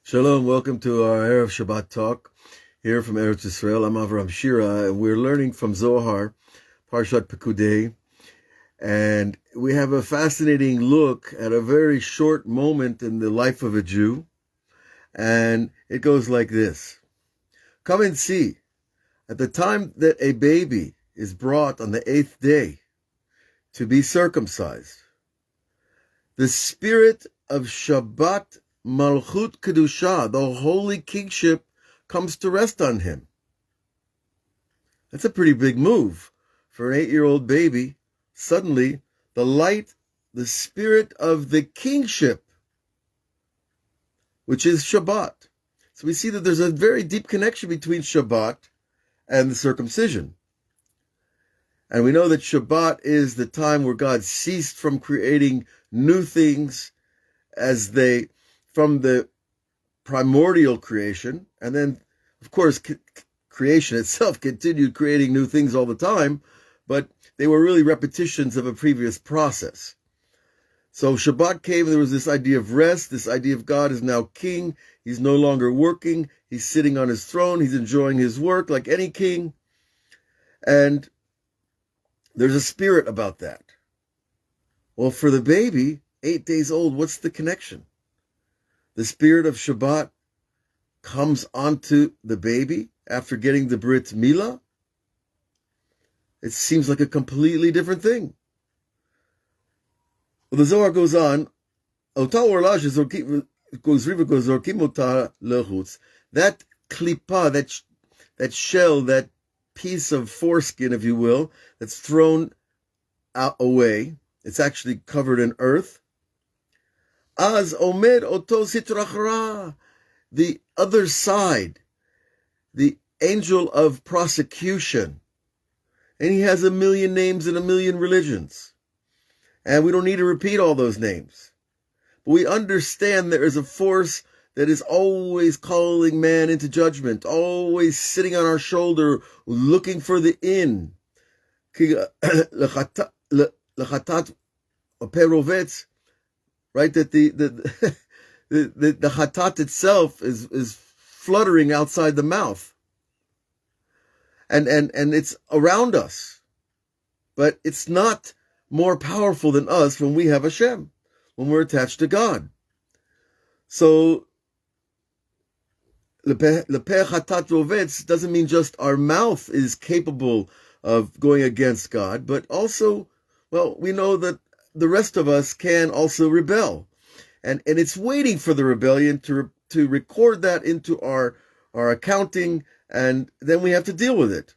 Shalom, welcome to our Erev Shabbat talk here from Eretz Israel. I'm Avraham Shira, and we're learning from Zohar, Parshat Pekudei, and we have a fascinating look at a very short moment in the life of a Jew, and it goes like this. Come and see, at the time that a baby is brought on the 8th day to be circumcised, the Spirit of Shabbat Malchut Kedusha, the holy kingship, comes to rest on him. That's a pretty big move for an 8-year-old baby. Suddenly, the light, the spirit of the kingship, which is Shabbat. So we see that there's a very deep connection between Shabbat and the circumcision. And we know that Shabbat is the time where God ceased from creating new things from the primordial creation, and then, of course, creation itself continued creating new things all the time, but they were really repetitions of a previous process. So Shabbat came, and there was this idea of rest, this idea of God is now king, he's no longer working, he's sitting on his throne, he's enjoying his work like any king, and there's a spirit about that. Well, for the baby, 8 days old, what's the connection? The spirit of Shabbat comes onto the baby after getting the Brit Milah. It seems like a completely different thing. Well, the Zohar goes on, that klipa, that shell, that piece of foreskin, if you will, that's thrown away, it's actually covered in earth. Az omed oto sitrachra, the other side, the angel of prosecution. And he has 1,000,000 names and 1,000,000 religions. And we don't need to repeat all those names. But we understand there is a force that is always calling man into judgment, always sitting on our shoulder, looking for the in. Right, that the chatat itself is fluttering outside the mouth, and it's around us, but it's not more powerful than us when we have Hashem, when we're attached to God. So lepeh chatat rovetz doesn't mean just our mouth is capable of going against God, but also, well, we know that the rest of us can also rebel. And it's waiting for the rebellion to record that into our accounting, and then we have to deal with it.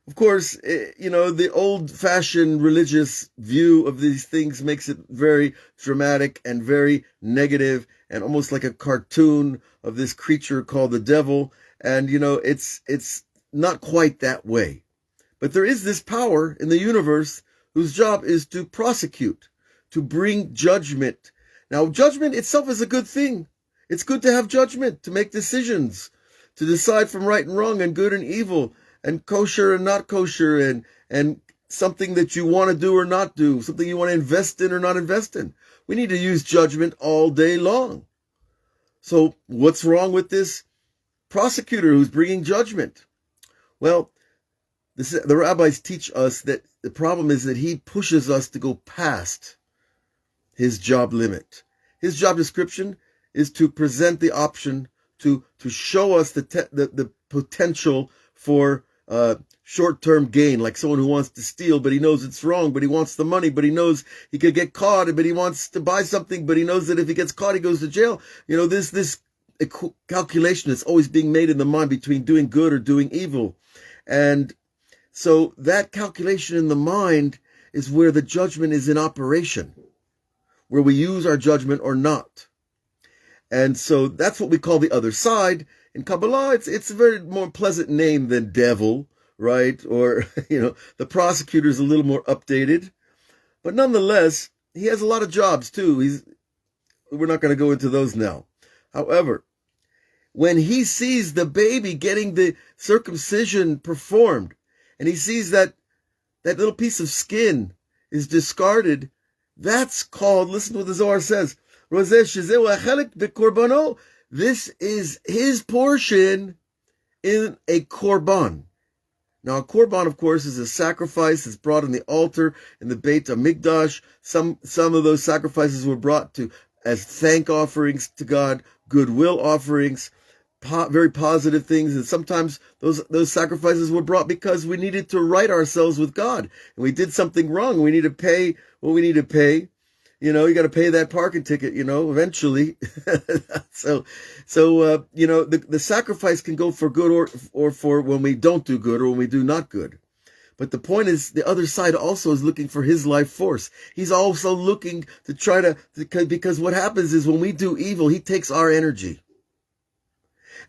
Of course, the old-fashioned religious view of these things makes it very dramatic and very negative and almost like a cartoon of this creature called the devil. And, it's not quite that way. But there is this power in the universe whose job is to prosecute, to bring judgment. Now, judgment itself is a good thing. It's good to have judgment, to make decisions, to decide from right and wrong and good and evil and kosher and not kosher and something that you want to do or not do, something you want to invest in or not invest in. We need to use judgment all day long. So what's wrong with this prosecutor who's bringing judgment? Well, the rabbis teach us that the problem is that he pushes us to go past his job limit. His job description is to present the option to show us the potential for short-term gain, like someone who wants to steal, but he knows it's wrong, but he wants the money, but he knows he could get caught, but he wants to buy something, but he knows that if he gets caught, he goes to jail. This calculation is always being made in the mind between doing good or doing evil. And so that calculation in the mind is where the judgment is in operation, where we use our judgment or not. And so that's what we call the other side. In Kabbalah, it's a very more pleasant name than devil, right? Or, the prosecutor is a little more updated. But nonetheless, he has a lot of jobs too. We're not going to go into those now. However, when he sees the baby getting the circumcision performed, and he sees that little piece of skin is discarded, that's called, listen to what the Zohar says, this is his portion in a korban. Now, a korban, of course, is a sacrifice that's brought on the altar in the Beit HaMikdash. Some of those sacrifices were brought as thank offerings to God, goodwill offerings, very positive things. And sometimes those sacrifices were brought because we needed to right ourselves with God. And we did something wrong. We need to pay what we need to pay. You got to pay that parking ticket, eventually. So, the sacrifice can go for good or for when we don't do good or when we do not good. But the point is, the other side also is looking for his life force. He's also looking to because what happens is when we do evil, he takes our energy.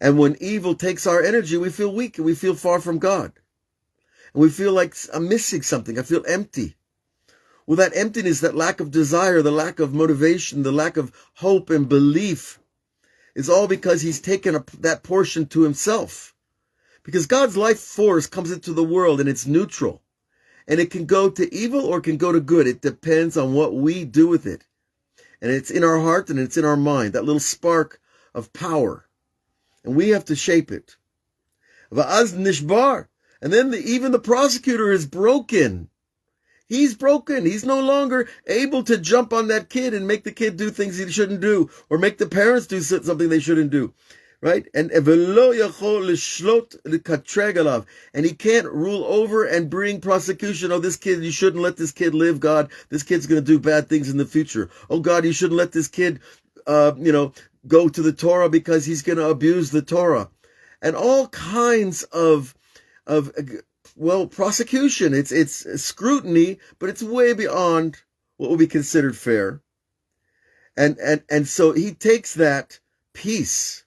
And when evil takes our energy, we feel weak and we feel far from God. And we feel like I'm missing something. I feel empty. Well, that emptiness, that lack of desire, the lack of motivation, the lack of hope and belief is all because he's taken that portion to himself. Because God's life force comes into the world and it's neutral. And it can go to evil or it can go to good. It depends on what we do with it. And it's in our heart and it's in our mind, that little spark of power. And we have to shape it. Va'az nishbar. And then even the prosecutor is broken. He's broken. He's no longer able to jump on that kid and make the kid do things he shouldn't do, or make the parents do something they shouldn't do, right? And he can't rule over and bring prosecution. Oh, this kid, you shouldn't let this kid live, God. This kid's going to do bad things in the future. Oh, God, you shouldn't let this kid, go to the Torah because he's going to abuse the Torah. And all kinds of prosecution. It's scrutiny, but it's way beyond what would be considered fair. And so he takes that piece,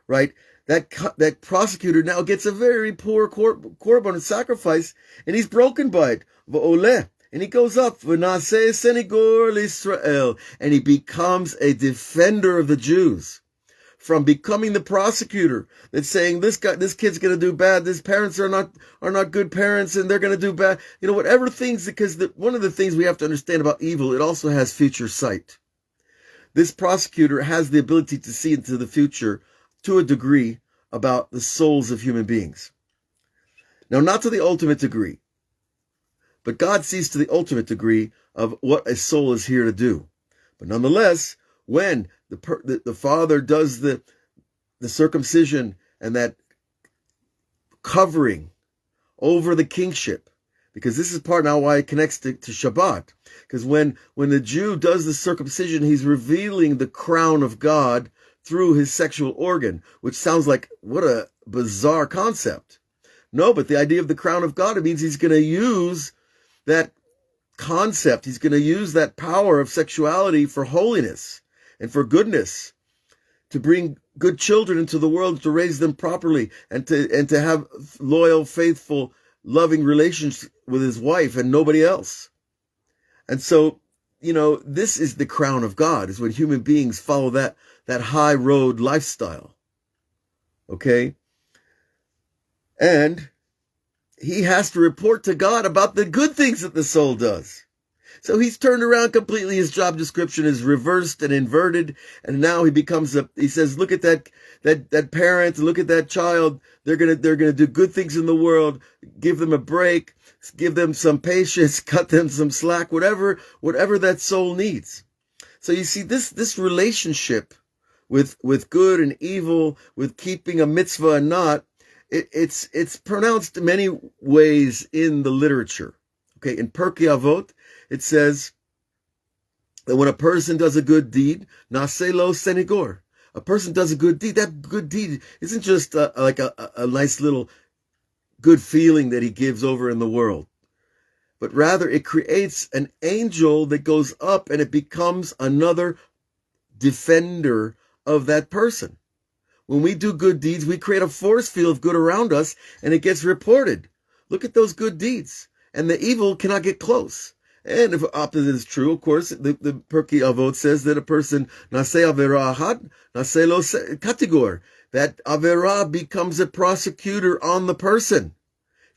right? That prosecutor now gets a very poor korban sacrifice, and he's broken by it. V'oleh. And he goes up, v'naseh senigor l'Israel, and he becomes a defender of the Jews. From becoming the prosecutor that's saying this kid's going to do bad, his parents are not good parents and they're going to do bad, whatever things, because one of the things we have to understand about evil, it also has future sight. This prosecutor has the ability to see into the future to a degree about the souls of human beings. Now, not to the ultimate degree, but God sees to the ultimate degree of what a soul is here to do. But nonetheless, when the father does the circumcision and that covering over the kingship, because this is part now why it connects to Shabbat. Because when the Jew does the circumcision, he's revealing the crown of God through his sexual organ, which sounds like what a bizarre concept. No, but the idea of the crown of God, it means he's going to use that concept. He's going to use that power of sexuality for holiness and for goodness, to bring good children into the world, to raise them properly, and to have loyal, faithful, loving relations with his wife and nobody else. And so, this is the crown of God, is when human beings follow that high road lifestyle. Okay? And he has to report to God about the good things that the soul does. So he's turned around completely. His job description is reversed and inverted. And now he says, look at that parent, look at that child. They're going to do good things in the world. Give them a break, give them some patience, cut them some slack, whatever that soul needs. So you see this relationship with good and evil, with keeping a mitzvah and not, it's pronounced many ways in the literature. Okay. In Pirkei Avot, it says that when a person does a good deed, naseh lo senigor. A person does a good deed. That good deed isn't just like a nice little good feeling that he gives over in the world, but rather it creates an angel that goes up and it becomes another defender of that person. When we do good deeds, we create a force field of good around us, and it gets reported. Look at those good deeds, and the evil cannot get close. And if opposite is true, of course, the Pirkei Avot says that a person, naseh avera ahad, naseh lo kategor, that avera becomes a prosecutor on the person.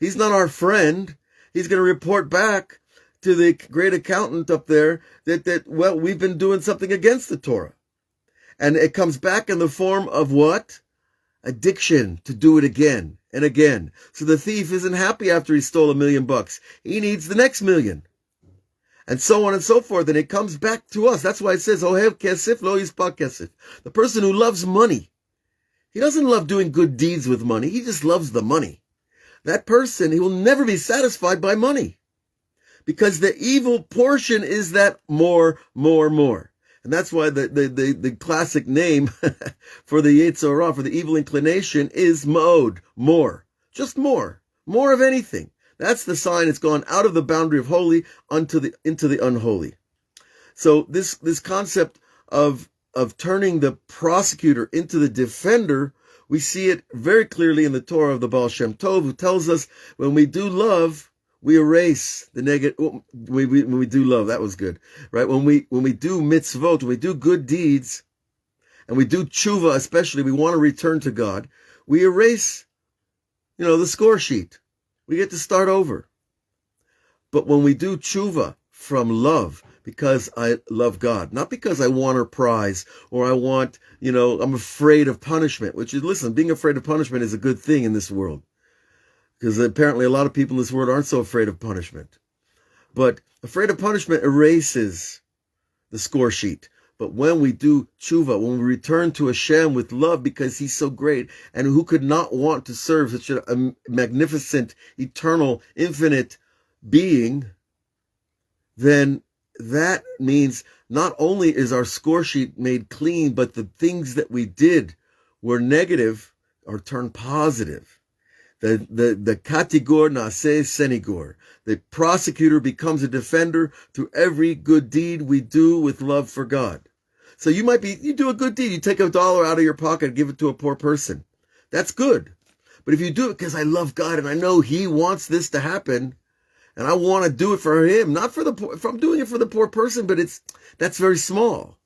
He's not our friend. He's going to report back to the great accountant up there that we've been doing something against the Torah. And it comes back in the form of what? Addiction to do it again and again. So the thief isn't happy after he stole $1 million. He needs the next million. And so on and so forth. And it comes back to us. That's why it says, Ohev kesef lo yispa kesef. The person who loves money. He doesn't love doing good deeds with money. He just loves the money. That person, he will never be satisfied by money. Because the evil portion is that more. And that's why the classic name for the Yetzer Hara, for the evil inclination, is Ma'od, more. Just more. More of anything. That's the sign it's gone out of the boundary of holy into the unholy. So this concept of turning the prosecutor into the defender, we see it very clearly in the Torah of the Baal Shem Tov, who tells us when we do love, we erase the negative. When we do love, that was good, right? When we do mitzvot, when we do good deeds, and we do tshuva, especially, we want to return to God. We erase, the score sheet. We get to start over. But when we do tshuva from love, because I love God, not because I want a prize or I want, I'm afraid of punishment. Which is, listen, being afraid of punishment is a good thing in this world. Because apparently a lot of people in this world aren't so afraid of punishment. But afraid of punishment erases the score sheet. But when we do tshuva, when we return to Hashem with love because he's so great, and who could not want to serve such a magnificent, eternal, infinite being, then that means not only is our score sheet made clean, but the things that we did were negative are turned positive. The katigor naseh senigor. The prosecutor becomes a defender through every good deed we do with love for God. So you do a good deed. You take $1 out of your pocket and give it to a poor person. That's good. But if you do it because I love God and I know he wants this to happen, and I want to do it for him, not for the poor, if I'm doing it for the poor person, but that's very small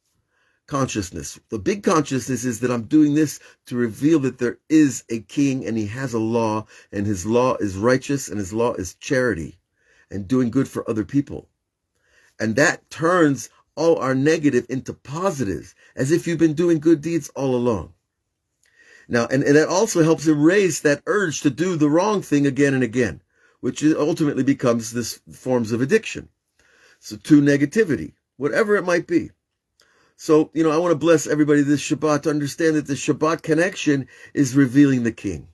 consciousness. The big consciousness is that I'm doing this to reveal that there is a king and he has a law, and his law is righteous and his law is charity and doing good for other people. And that turns all our negative into positives, as if you've been doing good deeds all along. Now, and that also helps erase that urge to do the wrong thing again and again, which ultimately becomes this forms of addiction. So to negativity, whatever it might be. So, I want to bless everybody this Shabbat to understand that the Shabbat connection is revealing the King.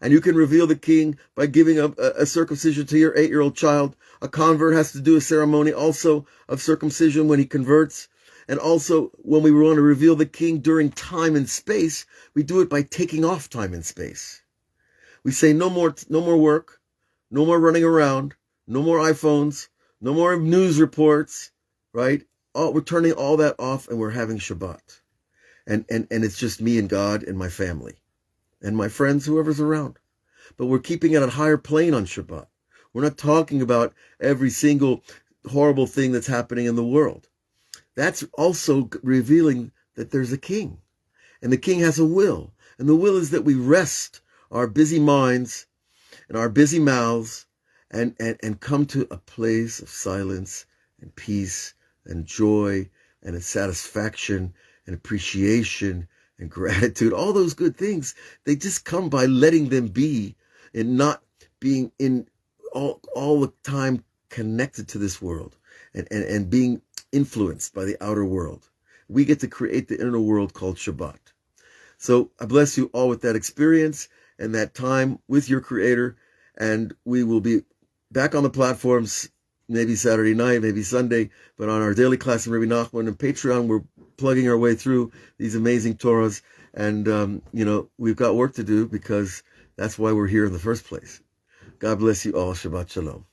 And you can reveal the King by giving a circumcision to your 8-year-old child. A convert has to do a ceremony also of circumcision when he converts. And also, when we want to reveal the King during time and space, we do it by taking off time and space. We say no more work, no more running around, no more iPhones, no more news reports, right? We're turning all that off and we're having Shabbat. And it's just me and God and my family and my friends, whoever's around. But we're keeping it at a higher plane on Shabbat. We're not talking about every single horrible thing that's happening in the world. That's also revealing that there's a king. And the king has a will. And the will is that we rest our busy minds and our busy mouths and come to a place of silence and peace and joy and a satisfaction and appreciation and gratitude. All those good things, they just come by letting them be and not being in all the time connected to this world and being influenced by the outer world. We get to create the inner world called Shabbat. So I bless you all with that experience and that time with your Creator. And we will be back on the platforms maybe Saturday night, maybe Sunday, but on our daily class in Rabbi Nachman and Patreon, we're plugging our way through these amazing Torahs. And, we've got work to do because that's why we're here in the first place. God bless you all. Shabbat Shalom.